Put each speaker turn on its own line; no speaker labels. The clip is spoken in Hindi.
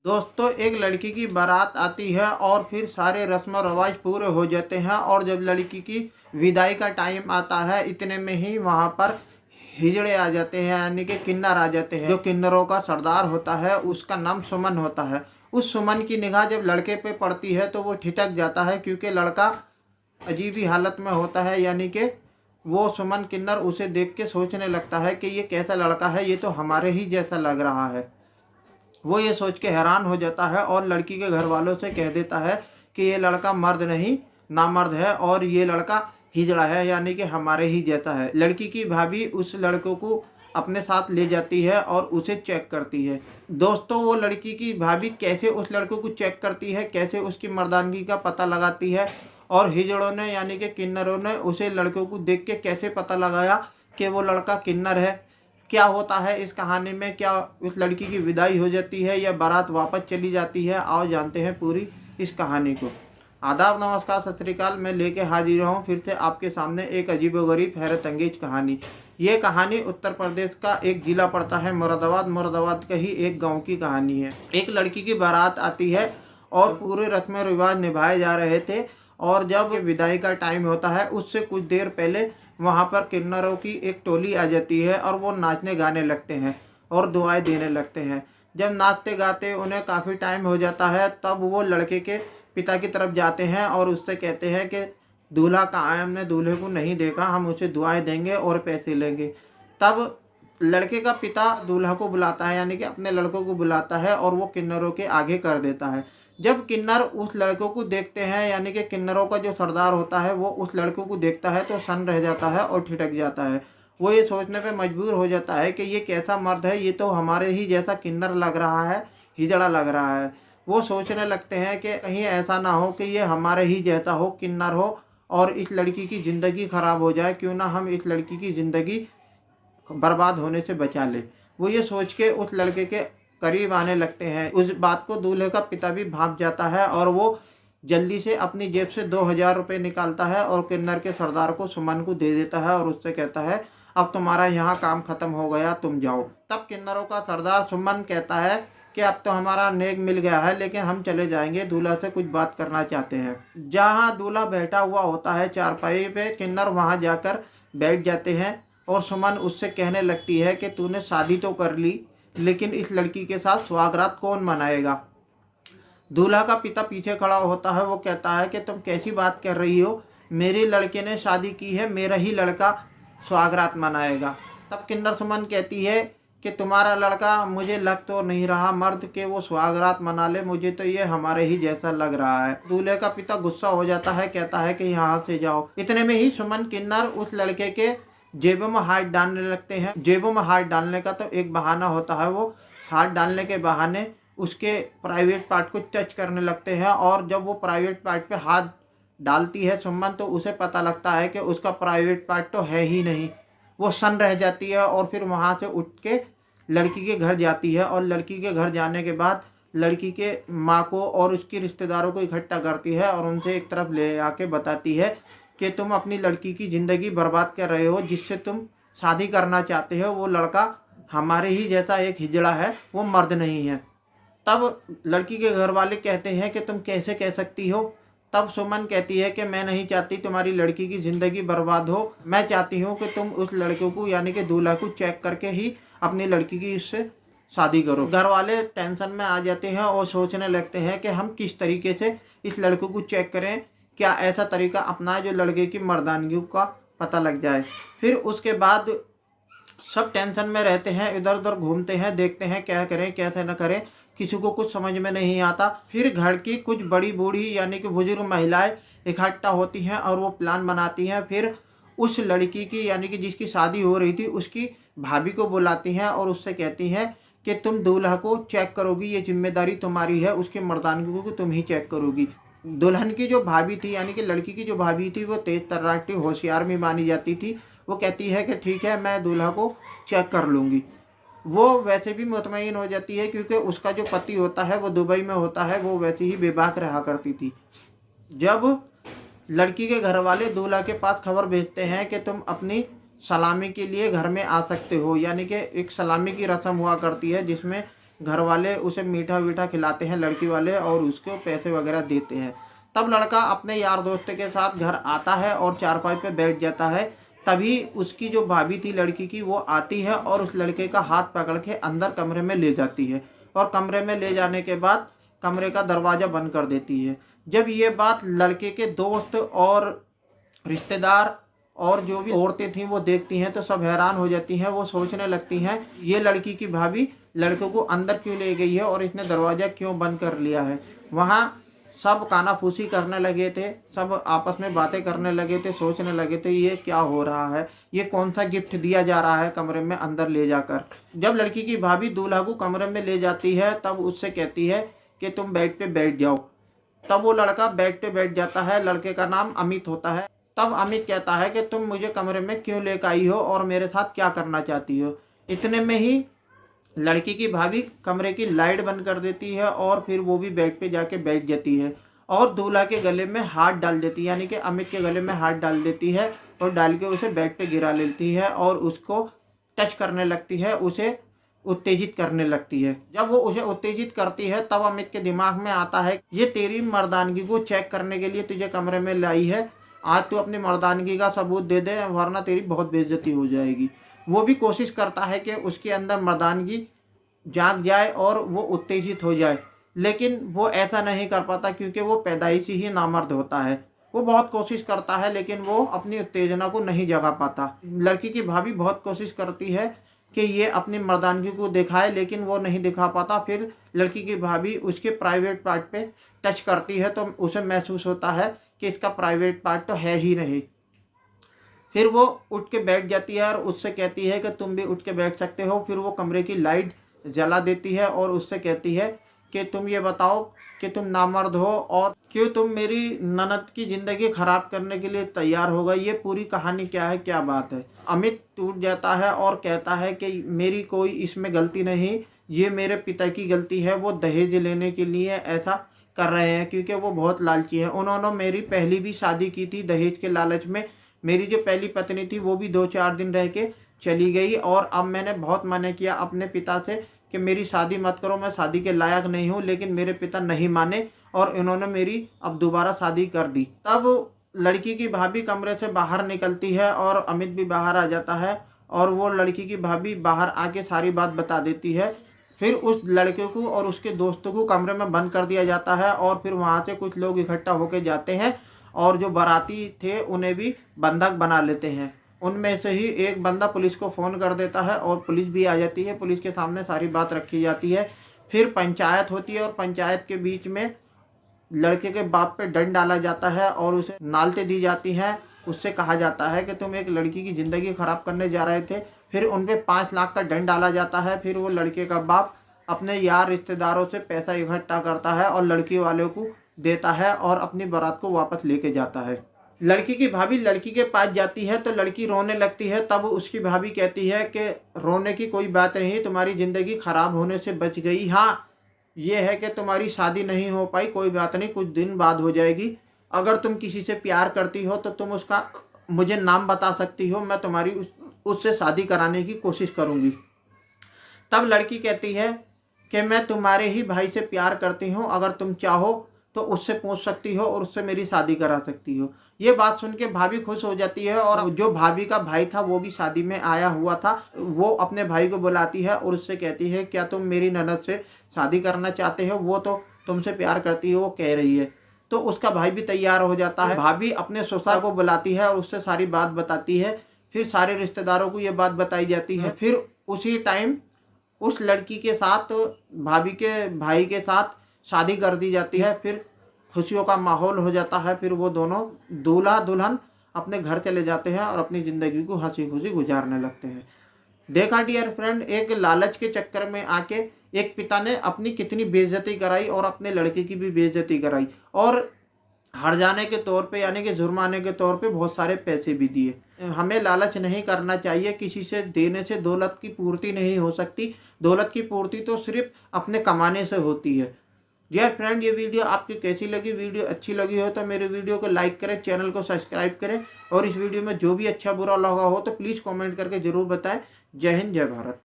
दोस्तों, एक लड़की की बारात आती है और फिर सारे रस्म रवाज पूरे हो जाते हैं और जब लड़की की विदाई का टाइम आता है इतने में ही वहाँ पर हिजड़े आ जाते हैं, यानी कि किन्नर आ जाते हैं। जो किन्नरों का सरदार होता है उसका नाम सुमन होता है। उस सुमन की निगाह जब लड़के पे पड़ती है तो वो ठिठक जाता है, क्योंकि लड़का अजीब ही हालत में होता है। यानी कि वो सुमन किन्नर उसे देख के सोचने लगता है कि ये कैसा लड़का है, ये तो हमारे ही जैसा लग रहा है। वो ये सोच के हैरान हो जाता है और लड़की के घर वालों से कह देता है कि ये लड़का मर्द नहीं नामर्द है और ये लड़का हिजड़ा है, यानी कि हमारे ही जैसा है। लड़की की भाभी उस लड़कों को अपने साथ ले जाती है और उसे चेक करती है। दोस्तों, वो लड़की की भाभी कैसे उस लड़कों को चेक करती है, कैसे उसकी मर्दानगी का पता लगाती है, और हिजड़ों ने यानी कि किन्नरों ने उसे लड़कों को देख के कैसे पता लगाया कि वो लड़का किन्नर है। क्या होता है इस कहानी में, क्या उस लड़की की विदाई हो जाती है या बारात वापस चली जाती है, आओ जानते हैं पूरी इस कहानी को। आदाब, नमस्कार, सत श्री अकाल। मैं लेके हाजिर हूँ फिर से आपके सामने एक अजीबोगरीब हैरत अंगेज कहानी। ये कहानी उत्तर प्रदेश का एक जिला पड़ता है मुरादाबाद। मुरादाबाद का ही एक गांव की कहानी है। एक लड़की की बारात आती है और पूरे रस्म रिवाज निभाए जा रहे थे, और जब विदाई का टाइम होता है उससे कुछ देर पहले वहाँ पर किन्नरों की एक टोली आ जाती है और वो नाचने गाने लगते हैं और दुआएं देने लगते हैं। जब नाचते गाते उन्हें काफ़ी टाइम हो जाता है, तब वो लड़के के पिता की तरफ जाते हैं और उससे कहते हैं कि दूल्हा कहाँ है, हमने दूल्हे को नहीं देखा, हम उसे दुआएं देंगे और पैसे लेंगे। तब लड़के का पिता दूल्हा को बुलाता है, यानी कि अपने लड़कों को बुलाता है और वो किन्नरों के आगे कर देता है। जब किन्नर उस लड़कों को देखते हैं, यानी कि किन्नरों का जो सरदार होता है वो उस लड़कों को देखता है तो सन्न रह जाता है और ठिठक जाता है। वो ये सोचने पे मजबूर हो जाता है कि ये कैसा मर्द है, ये तो हमारे ही जैसा किन्नर लग रहा है, हिजड़ा लग रहा है। वो सोचने लगते हैं कि कहीं ऐसा ना हो कि ये हमारे ही जैसा हो, किन्नर हो, और इस लड़की की ज़िंदगी ख़राब हो जाए। क्यों ना हम इस लड़की की ज़िंदगी बर्बाद होने से बचा ले। वो ये सोच के उस लड़के के करीब आने लगते हैं। उस बात को दूल्हे का पिता भी भांप जाता है और वो जल्दी से अपनी जेब से 2000 रुपये निकालता है और किन्नर के सरदार को सुमन को दे देता है और उससे कहता है, अब तुम्हारा यहाँ काम खत्म हो गया, तुम जाओ। तब किन्नरों का सरदार सुमन कहता है कि अब तो हमारा नेक मिल गया है, लेकिन हम चले जाएंगे, दूल्हा से कुछ बात करना चाहते हैं। जहाँ दूल्हा बैठा हुआ होता है चारपाई पे, किन्नर वहाँ जाकर बैठ जाते हैं और सुमन उससे कहने लगती है कि तूने शादी तो कर ली, लेकिन इस लड़की के साथ सुहागरात कौन मनाएगा। दूल्हा का पिता पीछे खड़ा होता है। वो कहता है कि तुम कैसी बात कर रही हो, मेरे लड़के ने शादी की है, मेरा ही लड़का सुहागरात मनाएगा। तब किन्नर सुमन कहती है कि तुम्हारा लड़का मुझे लग तो नहीं रहा मर्द के वो सुहागरात मना ले, मुझे तो ये हमारे ही जैसा लग रहा है। दूल्हे का पिता गुस्सा हो जाता है, कहता है कि यहाँ से जाओ। इतने में ही सुमन किन्नर उस लड़के के जेबों में हाथ डालने लगते हैं। जेबों में हाथ डालने का तो एक बहाना होता है, वो हाथ डालने के बहाने उसके प्राइवेट पार्ट को टच करने लगते हैं, और जब वो प्राइवेट पार्ट पे हाथ डालती है सुमन तो उसे पता लगता है कि उसका प्राइवेट पार्ट तो है ही नहीं। वो सन्न रह जाती है और फिर वहाँ से उठ के लड़की के घर जाती है, और लड़की के घर जाने के बाद लड़की के माँ को और उसके रिश्तेदारों को इकट्ठा करती है और उनसे एक तरफ ले आके बताती है कि तुम अपनी लड़की की ज़िंदगी बर्बाद कर रहे हो, जिससे तुम शादी करना चाहते हो वो लड़का हमारे ही जैसा एक हिजड़ा है, वो मर्द नहीं है। तब लड़की के घर वाले कहते हैं कि तुम कैसे कह सकती हो। तब सुमन कहती है कि मैं नहीं चाहती तुम्हारी लड़की की ज़िंदगी बर्बाद हो, मैं चाहती हूँ कि तुम उस लड़के को यानी कि दूल्हा को चेक करके ही अपनी लड़की की इससे शादी करो। घर वाले टेंशन में आ जाते हैं और सोचने लगते हैं कि हम किस तरीके से इस लड़के को चेक करें, क्या ऐसा तरीका अपनाए जो लड़के की मर्दानगी का पता लग जाए। फिर उसके बाद सब टेंशन में रहते हैं, इधर उधर घूमते हैं, देखते हैं क्या करें कैसे न करें, किसी को कुछ समझ में नहीं आता। फिर घर की कुछ बड़ी बूढ़ी यानी कि बुजुर्ग महिलाएं इकट्ठा होती हैं और वो प्लान बनाती हैं। फिर उस लड़की की यानी कि जिसकी शादी हो रही थी उसकी भाभी को बुलाती हैं और उससे कहती हैं कि तुम दूल्हा को चेक करोगी, ये जिम्मेदारी तुम्हारी है, उसकी मर्दानगी को तुम ही चेक करोगी। दुल्हन की जो भाभी थी यानी कि लड़की की जो भाभी थी वो तेज तर्राटी होशियार भी मानी जाती थी। वो कहती है कि ठीक है, मैं दूल्हा को चेक कर लूँगी। वो वैसे भी मुतमईन हो जाती है क्योंकि उसका जो पति होता है वो दुबई में होता है, वो वैसे ही बेबाक रहा करती थी। जब लड़की के घर वाले दूल्हा के पास खबर भेजते हैं कि तुम अपनी सलामी के लिए घर में आ सकते हो, यानी कि एक सलामी की रस्म हुआ करती है जिसमें घर वाले उसे मीठा वीठा खिलाते हैं लड़की वाले और उसको पैसे वगैरह देते हैं। तब लड़का अपने यार दोस्त के साथ घर आता है और चारपाई पे बैठ जाता है। तभी उसकी जो भाभी थी लड़की की वो आती है और उस लड़के का हाथ पकड़ के अंदर कमरे में ले जाती है और कमरे में ले जाने के बाद कमरे का दरवाज़ा बंद कर देती है। जब ये बात लड़के के दोस्त और रिश्तेदार और जो भी औरतें थीं वो देखती हैं तो सब हैरान हो जाती हैं। वो सोचने लगती हैं ये लड़की की भाभी लड़के को अंदर क्यों ले गई है और इसने दरवाज़ा क्यों बंद कर लिया है। वहाँ सब कानाफूसी करने लगे थे, सब आपस में बातें करने लगे थे, सोचने लगे थे ये क्या हो रहा है, ये कौन सा गिफ्ट दिया जा रहा है कमरे में अंदर ले जाकर। जब लड़की की भाभी दूल्हा को कमरे में ले जाती है तब उससे कहती है कि तुम बेड पे बैठ जाओ। तब वो लड़का बेड पे बैठ जाता है। लड़के का नाम अमित होता है। तब अमित कहता है कि तुम मुझे कमरे में क्यों लेकर आई हो और मेरे साथ क्या करना चाहती हो। इतने में ही लड़की की भाभी कमरे की लाइट बंद कर देती है और फिर वो भी बेड पे जाके बैठ जाती है और दूल्हा के गले में हाथ डाल देती है, यानी कि अमित के गले में हाथ डाल देती है और डाल के उसे बेड पे गिरा लेती है और उसको टच करने लगती है, उसे उत्तेजित करने लगती है। जब वो उसे उत्तेजित करती है तब अमित के दिमाग में आता है ये तेरी मर्दानगी को चेक करने के लिए तुझे कमरे में लाई है। आज तू अपनी मर्दानगी का सबूत दे दे वरना तेरी बहुत बेइज्जती हो जाएगी। वो भी कोशिश करता है कि उसके अंदर मर्दानगी जाग जाए और वो उत्तेजित हो जाए, लेकिन वो ऐसा नहीं कर पाता क्योंकि वो पैदाइशी ही नामर्द होता है। वो बहुत कोशिश करता है लेकिन वो अपनी उत्तेजना को नहीं जगा पाता। लड़की की भाभी बहुत कोशिश करती है कि ये अपनी मर्दानगी को दिखाए लेकिन वो नहीं दिखा पाता। फिर लड़की की भाभी उसके प्राइवेट पार्ट पे टच करती है तो उसे महसूस होता है कि इसका प्राइवेट पार्ट तो है ही नहीं। फिर वो उठ के बैठ जाती है और उससे कहती है कि तुम भी उठ के बैठ सकते हो। फिर वो कमरे की लाइट जला देती है और उससे कहती है कि तुम ये बताओ कि तुम नामर्द हो और क्यों तुम मेरी ननद की ज़िंदगी ख़राब करने के लिए तैयार हो गए। ये पूरी कहानी क्या है, क्या बात है। अमित टूट जाता है और कहता है कि मेरी कोई इसमें गलती नहीं, ये मेरे पिता की गलती है। वो दहेज लेने के लिए ऐसा कर रहे हैं क्योंकि वो बहुत लालची हैं। उन्होंने मेरी पहली भी शादी की थी दहेज के लालच में। मेरी जो पहली पत्नी थी वो भी 2-4 दिन रह के चली गई और अब मैंने बहुत मना किया अपने पिता से कि मेरी शादी मत करो, मैं शादी के लायक नहीं हूँ, लेकिन मेरे पिता नहीं माने और इन्होंने मेरी अब दोबारा शादी कर दी। तब लड़की की भाभी कमरे से बाहर निकलती है और अमित भी बाहर आ जाता है और वो लड़की की भाभी बाहर आके सारी बात बता देती है। फिर उस लड़के को और उसके दोस्तों को कमरे में बंद कर दिया जाता है और फिर वहाँ से कुछ लोग इकट्ठा होकर जाते हैं और जो बाराती थे उन्हें भी बंधक बना लेते हैं। उनमें से ही एक बंदा पुलिस को फ़ोन कर देता है और पुलिस भी आ जाती है। पुलिस के सामने सारी बात रखी जाती है। फिर पंचायत होती है और पंचायत के बीच में लड़के के बाप पे दंड डाला जाता है और उसे नालतें दी जाती हैं। उससे कहा जाता है कि तुम एक लड़की की ज़िंदगी ख़राब करने जा रहे थे। फिर उन पे 5 लाख का दंड डाला जाता है। फिर वो लड़के का बाप अपने यार रिश्तेदारों से पैसा इकट्ठा करता है और लड़की वाले को देता है और अपनी बारात को वापस लेके जाता है। लड़की की भाभी लड़की के पास जाती है तो लड़की रोने लगती है। तब उसकी भाभी कहती है कि रोने की कोई बात नहीं, तुम्हारी ज़िंदगी ख़राब होने से बच गई। हाँ, ये है कि तुम्हारी शादी नहीं हो पाई, कोई बात नहीं, कुछ दिन बाद हो जाएगी। अगर तुम किसी से प्यार करती हो तो तुम उसका मुझे नाम बता सकती हो, मैं तुम्हारी उससे शादी कराने की कोशिश करूँगी। तब लड़की कहती है कि मैं तुम्हारे ही भाई से प्यार करती हूँ, अगर तुम चाहो तो उससे पूछ सकती हो और उससे मेरी शादी करा सकती हो। ये बात सुन के भाभी खुश हो जाती है और जो भाभी का भाई था वो भी शादी में आया हुआ था। वो अपने भाई को बुलाती है और उससे कहती है क्या तुम मेरी ननद से शादी करना चाहते हो, वो तो तुमसे प्यार करती है, वो कह रही है। तो उसका भाई भी तैयार हो जाता है। भाभी अपने ससुर को बुलाती है और उससे सारी बात बताती है। फिर सारे रिश्तेदारों को ये बात बताई जाती है। फिर उसी टाइम उस लड़की के साथ भाभी के भाई के साथ शादी कर दी जाती है। फिर खुशियों का माहौल हो जाता है। फिर वो दोनों दूल्हा दुल्हन अपने घर चले जाते हैं और अपनी ज़िंदगी को हंसी खुशी गुजारने लगते हैं। देखा डियर फ्रेंड, एक लालच के चक्कर में आके एक पिता ने अपनी कितनी बेइज्जती कराई और अपने लड़के की भी बेइज्जती कराई और हर्जाने के तौर पे यानी कि जुर्माने के तौर पे बहुत सारे पैसे भी दिए। हमें लालच नहीं करना चाहिए। किसी से देने से दौलत की पूर्ति नहीं हो सकती। दौलत की पूर्ति तो सिर्फ अपने कमाने से होती है। डियर फ्रेंड, ये वीडियो आपकी कैसी लगी? वीडियो अच्छी लगी हो तो मेरे वीडियो को लाइक करें, चैनल को सब्सक्राइब करें और इस वीडियो में जो भी अच्छा बुरा लगा हो तो प्लीज़ कमेंट करके ज़रूर बताएं। जय हिंद, जय भारत।